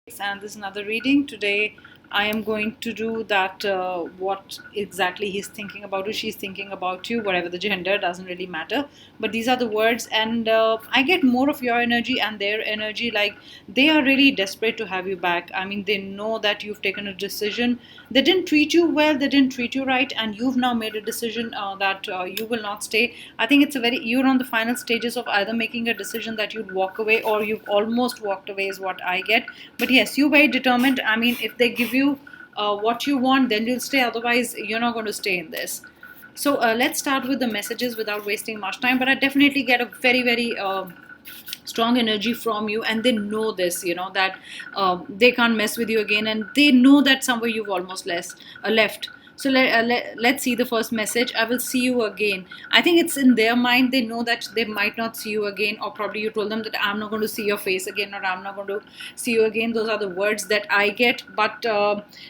And this is another reading. Today I am going to do that what exactly he's thinking about you, she's thinking about you, whatever the gender, doesn't really matter. But these are the words, and I get more of your energy and their energy. Like they are really desperate to have you back. I mean, they know that you've taken a decision. They didn't treat you well, they didn't treat you right, and you've now made a decision that you will not stay. I think it's a very, you're on the final stages of either making a decision that you'd walk away or you've almost walked away, is what I get. But yes, you're very determined. I mean, if they give you what you want, then you'll stay. Otherwise, you're not going to stay in this. So let's start with the messages without wasting much time. But I definitely get a very, very strong energy from you, and they know this, that they can't mess with you again, and they know that somewhere you've almost left. So let's see the first message. I will see you again. I think it's in their mind. They know that they might not see you again, or probably you told them that I'm not going to see your face again, or I'm not going to see you again. Those are the words that I get. But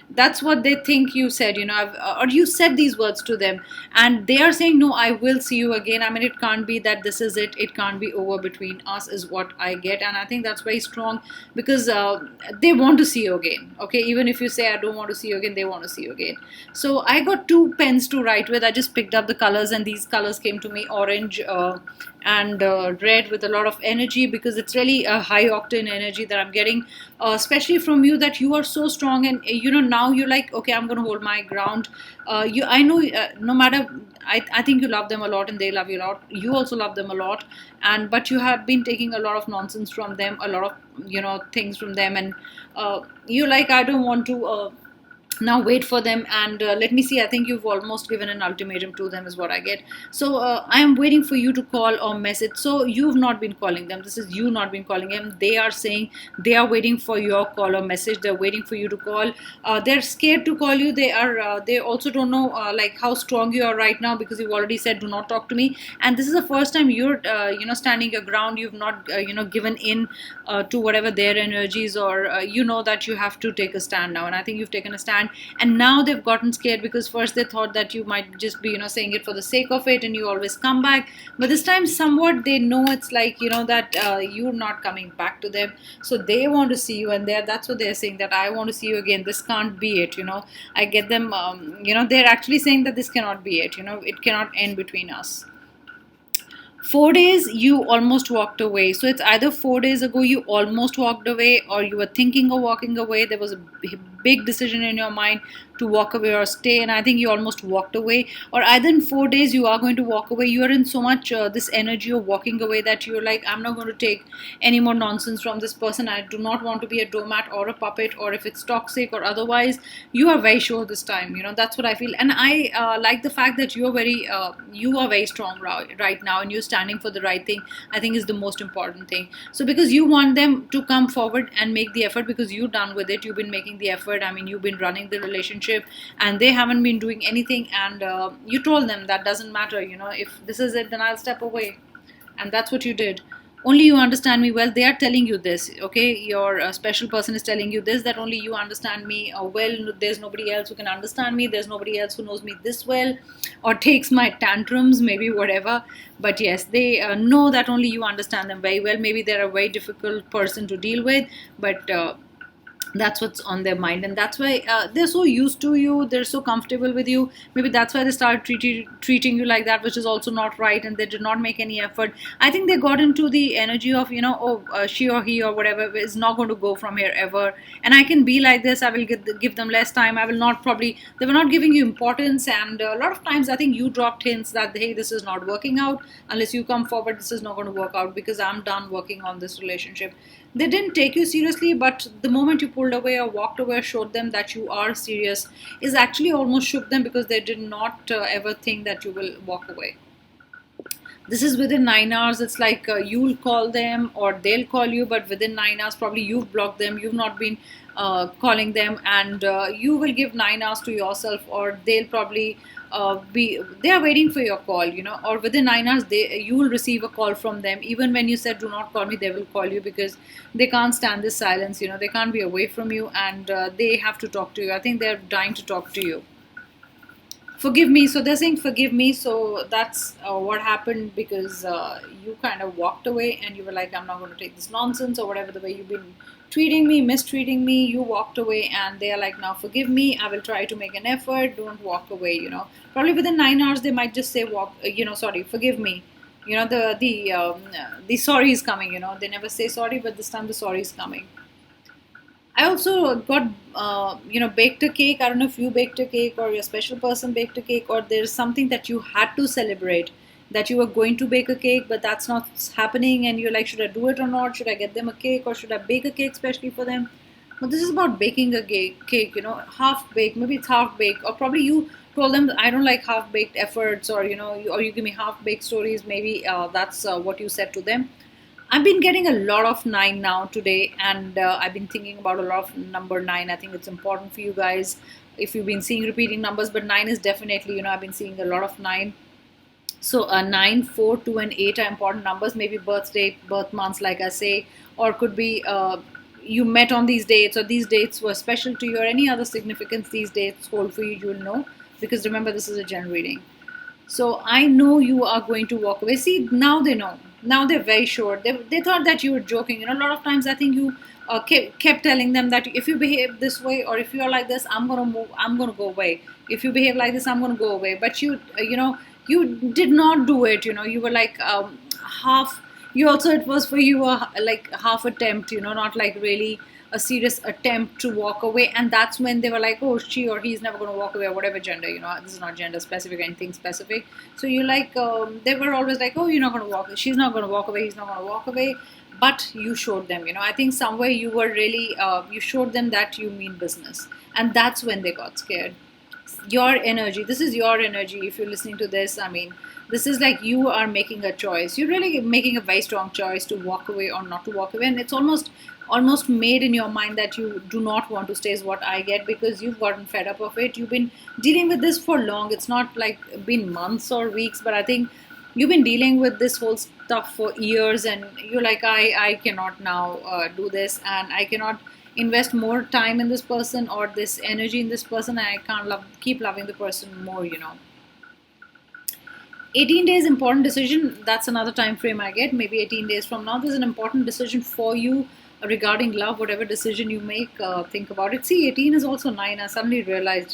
that's what they think you said, or you said these words to them, and they are saying, no, I will see you again. I mean, it can't be that this is it. It can't be over between us, is what I get. And I think that's very strong, because they want to see you again. Okay, even if you say I don't want to see you again, they want to see you again. So I got two pens to write with. I just picked up the colors, and these colors came to me: orange and red, with a lot of energy, because it's really a high octane energy that I'm getting, especially from you, that you are so strong. And now you're like, okay, I'm going to hold my ground. I know, no matter, I think you love them a lot, and they love you a lot. You also love them a lot, and but you have been taking a lot of nonsense from them, a lot of things from them, and you're like, I don't want to now wait for them. And let me see, I think you've almost given an ultimatum to them, is what I get. So I am waiting for you to call or message. So you've not been calling them, this is you not been calling them. They are saying they are waiting for your call or message. They're waiting for you to call. They're scared to call you. They also don't know like how strong you are right now, because you've already said do not talk to me, and this is the first time you're standing your ground. You've not given in to whatever their energies, or that you have to take a stand now. And I think you've taken a stand, and now they've gotten scared, because first they thought that you might just be saying it for the sake of it, and you always come back. But this time somewhat they know, it's like that you're not coming back to them. So they want to see you, and that's what they're saying, that I want to see you again. This can't be it. I get them. They're actually saying that this cannot be it. It cannot end between us. 4 days you almost walked away. So it's either 4 days ago you almost walked away, or you were thinking of walking away. There was a big decision in your mind to walk away or stay, and I think you almost walked away. Or either in 4 days you are going to walk away. You are in so much this energy of walking away, that you're like, I'm not going to take any more nonsense from this person. I do not want to be a doormat or a puppet, or if it's toxic or otherwise. You are very sure this time. That's what I feel. And I like the fact that you are very strong right now, and you're standing for the right thing. I think is the most important thing. So because you want them to come forward and make the effort, because you're done with it. You've been making the effort. I mean, you've been running the relationship, and they haven't been doing anything. And you told them that doesn't matter. If this is it, then I'll step away. And that's what you did. Only you understand me well. They are telling you this. Okay, your special person is telling you this, that only you understand me well. There's nobody else who can understand me. There's nobody else who knows me this well, or takes my tantrums, maybe, whatever. But yes, they know that only you understand them very well. Maybe they're a very difficult person to deal with, but that's what's on their mind. And that's why they're so used to you, they're so comfortable with you. Maybe that's why they started treating you like that, which is also not right. And they did not make any effort. I think they got into the energy of she or he or whatever is not going to go from here ever, and I can be like this. I will give them less time. I will not, probably they were not giving you importance. And a lot of times I think you dropped hints that, hey, this is not working out. Unless you come forward, this is not going to work out, because I'm done working on this relationship. They didn't take you seriously, but the moment you pulled away or walked away, or showed them that you are serious, is actually almost shook them, because they did not ever think that you will walk away. This is within 9 hours. It's like you'll call them or they'll call you, but within 9 hours probably you've blocked them. You've not been calling them, and you will give 9 hours to yourself, or they'll probably they are waiting for your call, or within 9 hours you will receive a call from them. Even when you said do not call me, they will call you, because they can't stand this silence. They can't be away from you, and they have to talk to you. I think they're dying to talk to you. Forgive me. So they're saying forgive me. So that's what happened, because you kind of walked away and you were like, I'm not going to take this nonsense or whatever, the way you've been treating me, mistreating me. You walked away and they're like, now forgive me. I will try to make an effort. Don't walk away. Probably within 9 hours they might just say, sorry, forgive me. The sorry is coming. They never say sorry, but this time the sorry is coming. I also got, baked a cake. I don't know if you baked a cake or your special person baked a cake, or there's something that you had to celebrate, that you were going to bake a cake, but that's not happening. And you're like, should I do it or not? Should I get them a cake or should I bake a cake especially for them? Well, this is about baking a cake, half baked. Maybe it's half baked, or probably you told them, I don't like half baked efforts, or, or you give me half baked stories. Maybe that's what you said to them. I've been getting a lot of nine now today, and I've been thinking about a lot of number nine. I think it's important for you guys if you've been seeing repeating numbers, but nine is definitely, I've been seeing a lot of nine. So 9, 4, 2, and 8 are important numbers. Maybe birth date, birth months, like I say, or could be you met on these dates, or these dates were special to you, or any other significance these dates hold for you. You will know, because remember, this is a general reading. So I know you are going to walk away. See, now they know. Now they're very sure. They thought that you were joking. A lot of times I think you kept telling them that if you behave this way, or if you're like this, I'm going to move, I'm going to go away. If you behave like this, I'm going to go away. But you did not do it. You were like half. You also, it was for you like half attempt, not like really a serious attempt to walk away. And that's when they were like, oh, she or he's never going to walk away, or whatever gender, this is not gender specific or anything specific. So you like, they were always like, oh, you're not going to walk, she's not going to walk away, he's not going to walk away. But you showed them, I think somewhere you were really, you showed them that you mean business. And that's when they got scared. Your energy, this is your energy. If you're listening to this, I mean, this is like you are making a choice. You're really making a very strong choice to walk away or not to walk away. And it's almost made in your mind that you do not want to stay, is what I get, because you've gotten fed up of it. You've been dealing with this for long. It's not like been months or weeks, but I think you've been dealing with this whole stuff for years, and you're like, I cannot now do this, and I cannot invest more time in this person or this energy in this person, and I can't keep loving the person more. 18 days important decision, that's another time frame I get. Maybe 18 days from now there's an important decision for you regarding love. Whatever decision you make, think about it. See, 18 is also 9. I suddenly realized,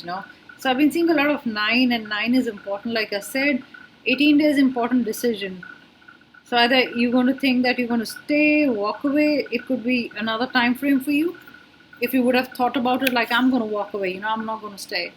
so I've been seeing a lot of 9, and 9 is important. Like I said, 18 days important decision. So either you're going to think that you're going to stay, walk away. It could be another time frame for you. If you would have thought about it like, I'm going to walk away, I'm not going to stay.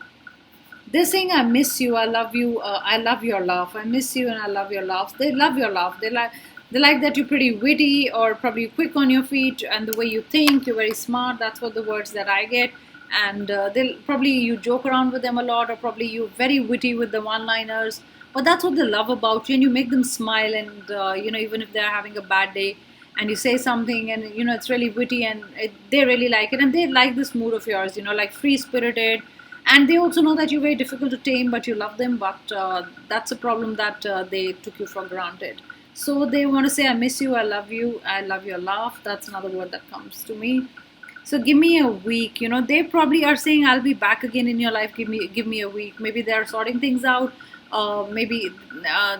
They're saying, I miss you, I love you, I love your laugh, I miss you and I love your laugh. They love your laugh. They like that you're pretty witty, or probably quick on your feet, and the way you think, you're very smart. That's what the words that I get. And they'll probably, you joke around with them a lot, or probably you're very witty with the one-liners. But that's what they love about you, and you make them smile. And even if they're having a bad day, and you say something, and it's really witty, and they really like it, and they like this mood of yours, like free-spirited. And they also know that you're very difficult to tame, but you love them. But that's a problem, that they took you for granted. So they want to say, I miss you, I love you, I love your laugh. That's another word that comes to me. So give me a week. They probably are saying, I'll be back again in your life. Give me a week. Maybe they're sorting things out. Maybe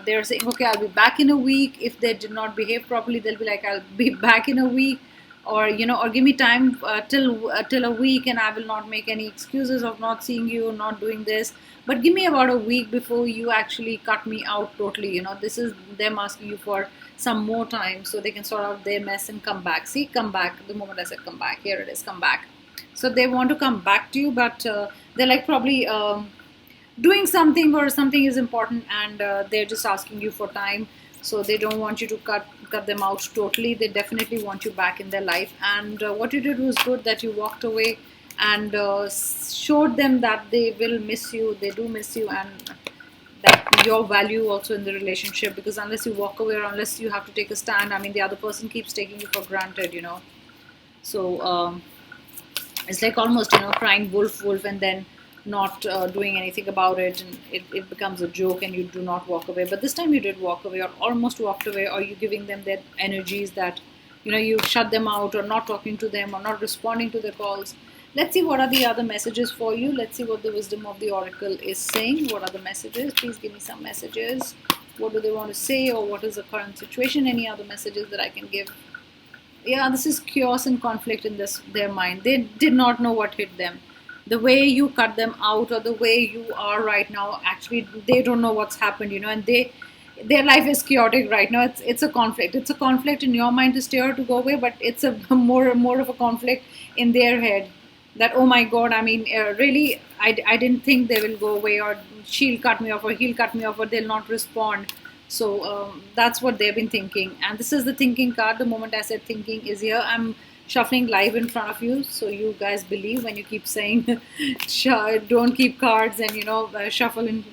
they're saying, okay, I'll be back in a week. If they did not behave properly, they'll be like, I'll be back in a week. Or or give me time till a week, and I will not make any excuses of not seeing you, not doing this. But give me about a week before you actually cut me out totally. This is them asking you for some more time, so they can sort out their mess and come back. See, come back. The moment I said come back, here it is, come back. So they want to come back to you, but they're like probably doing something, or something is important, and they're just asking you for time. So they don't want you to cut them out totally. They definitely want you back in their life. And what you did was good, that you walked away and showed them that they will miss you. They do miss you, and that your value also in the relationship. Because unless you walk away, or unless you have to take a stand, I mean, the other person keeps taking you for granted. So it's like almost crying wolf, and then not doing anything about it, and it becomes a joke, and you do not walk away. But this time you did walk away, or almost walked away, or you giving them their energies, that you shut them out, or not talking to them, or not responding to their calls. Let's see what are the other messages for you. Let's see what the wisdom of the oracle is saying. What are the messages? Please give me some messages. What do they want to say, or what is the current situation? Any other messages that I can give? Yeah, this is chaos and conflict in their mind. They did not know what hit them. The way you cut them out, or the way you are right now, actually they don't know what's happened, and their life is chaotic right now. It's a conflict. It's a conflict in your mind to stay or to go away, but it's a more of a conflict in their head, that, oh my god, I mean, really, I didn't think they will go away, or she'll cut me off, or he'll cut me off, or they'll not respond. So that's what they've been thinking. And this is the thinking card. The moment I said thinking is here, I'm shuffling live in front of you, so you guys believe when you keep saying don't keep cards, and shuffle in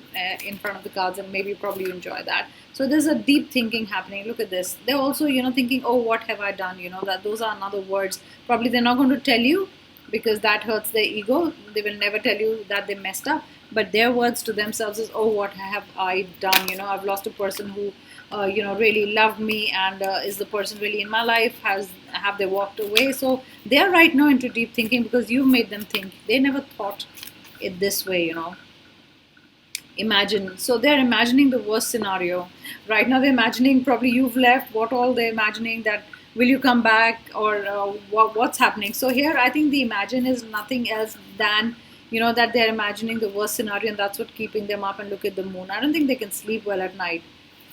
front of the cards, and maybe probably enjoy that. So there's a deep thinking happening. Look at this. They're also thinking, oh, what have I done, that those are another words. Probably they're not going to tell you, because that hurts their ego. They will never tell you that they messed up, but their words to themselves is, oh, what have I done? I've lost a person who really loved me, and is the person really in my life? Have they walked away? So they're right now into deep thinking, because you've made them think. They never thought it this way. Imagine. So they're imagining the worst scenario right now. They're imagining probably you've left. What all they're imagining, that will you come back, or what's happening? So here I think the imagine is nothing else than that they're imagining the worst scenario, and that's what keeping them up. And look at the moon. I don't think they can sleep well at night,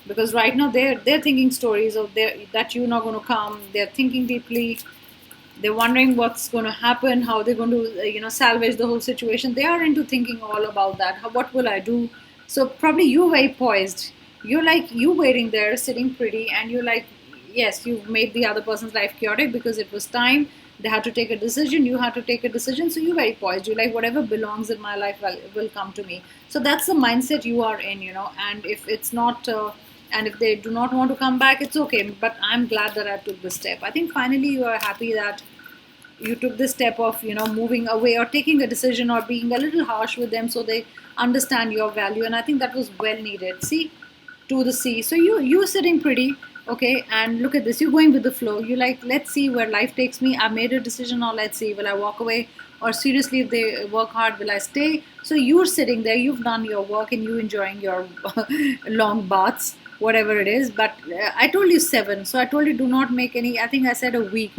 because right now they're thinking stories of that you're not going to come. They're thinking deeply. They're wondering what's going to happen, how they're going to salvage the whole situation. They are into thinking all about that. What will I do? So probably you're very poised. You're like, you waiting there sitting pretty, and you're like, yes, you've made the other person's life chaotic, because it was time. They had to take a decision. You had to take a decision. So you're very poised. You're like, whatever belongs in my life will come to me. So that's the mindset you are in, and if it's not and if they do not want to come back, it's okay. But I'm glad that I took this step. I think finally you are happy that you took this step of moving away, or taking a decision, or being a little harsh with them, so they understand your value. And I think that was well needed. See, to the sea. So you're sitting pretty, okay, and look at this. You're going with the flow. You're like, let's see where life takes me. I made a decision, or let's see, will I walk away, or seriously, if they work hard, will I stay? So you're sitting there. You've done your work, and you enjoying your long baths, whatever it is. But I told you 7, so I told you do not make any. I think I said a week.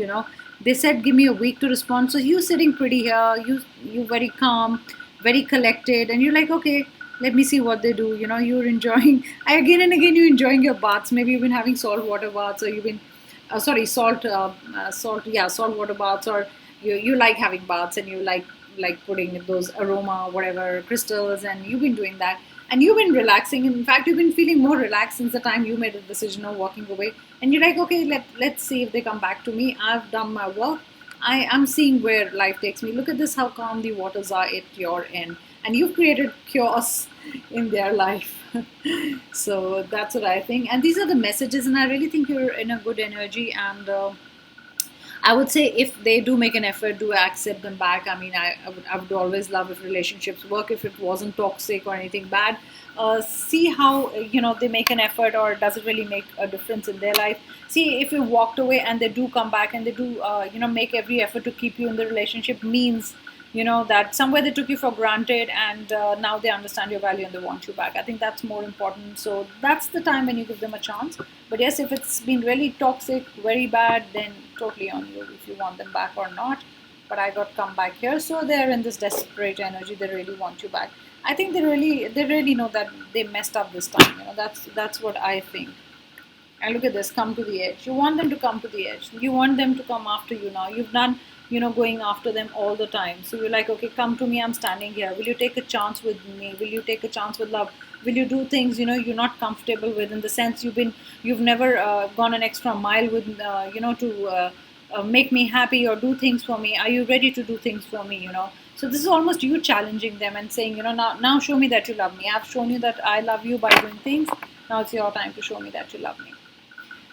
They said give me a week to respond. So you're sitting pretty here. You very calm, very collected, and you're like, okay, let me see what they do. You're enjoying. Again and again, you're enjoying your baths. Maybe you've been having salt water baths, or you've been, salt water baths, or you like having baths, and you like putting those aroma, whatever, crystals, and you've been doing that. And you've been relaxing. In fact, you've been feeling more relaxed since the time you made a decision of walking away. And you're like, okay, let's see if they come back to me. I've done my work. I am seeing where life takes me. Look at this, how calm the waters are at your end. And you've created chaos in their life. So that's what I think. And these are the messages. And I really think you're in a good energy. And I would say if they do make an effort, do accept them back. I mean, I would always love if relationships work, if it wasn't toxic or anything bad. See how, they make an effort, or does it really make a difference in their life? See, if you walked away and they do come back, and they do, make every effort to keep you in the relationship, means that somewhere they took you for granted, and now they understand your value and they want you back. I think that's more important. So that's the time when you give them a chance. But yes, if it's been really toxic, very bad, then totally on you if you want them back or not. But I got come back here, so they're in this desperate energy. They really want you back. I think they really know that they messed up this time. That's what I think. And look at this, come to the edge. You want them to come to the edge. You want them to come after you now. You've done, going after them all the time. So you're like, okay, come to me, I'm standing here. Will you take a chance with me? Will you take a chance with love? Will you do things, you're not comfortable with, in the sense you've never gone an extra mile with, to make me happy, or do things for me? Are you ready to do things for me, So this is almost you challenging them and saying, now show me that you love me. I've shown you that I love you by doing things. Now it's your time to show me that you love me.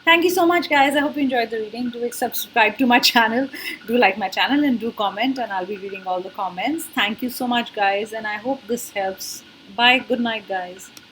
Thank you so much, guys. I hope you enjoyed the reading. Do subscribe to my channel. Do like my channel, and do comment, and I'll be reading all the comments. Thank you so much, guys, and I hope this helps. Bye. Good night, guys.